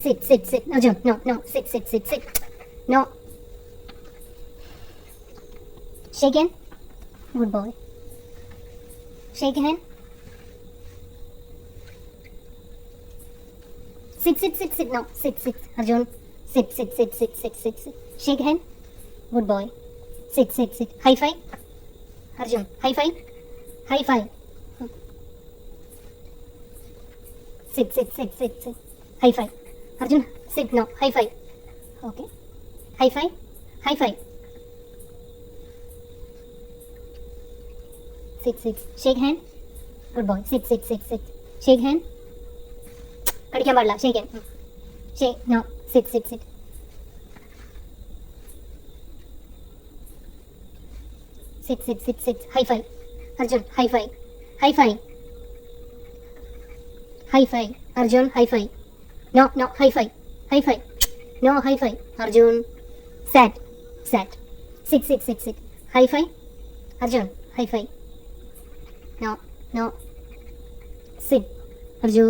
Sit, sit, sit. No, jump. No, no. Sit, sit, sit, sit. No. Shake hand. Good boy. Shake hand. Sit, sit, sit, sit. No, sit, sit. Arjun. Sit, sit, sit, sit, sit, sit, sit. Shake hand. Good boy. Sit, sit, sit. High five. Arjun. High five. High five. Sit, sit, sit, sit, sit. High five. Arjun, sit now. High five. Okay. High five. High five. Sit, sit. Shake hand. Good boy. Sit, sit, sit, sit. Shake hand. കടിക്കാൻ പാടില്ല. Shake hand. Shake. No. Sit, sit, sit. Sit, sit, sit, sit. High five. Arjun, high five. High five. High five. Arjun, high five. No, no, high five. High five. No, high five. Arjun. Sat. Sat. Sit, sit, sit, sit. High five. Arjun, high five. No, no. Sit. Arjun.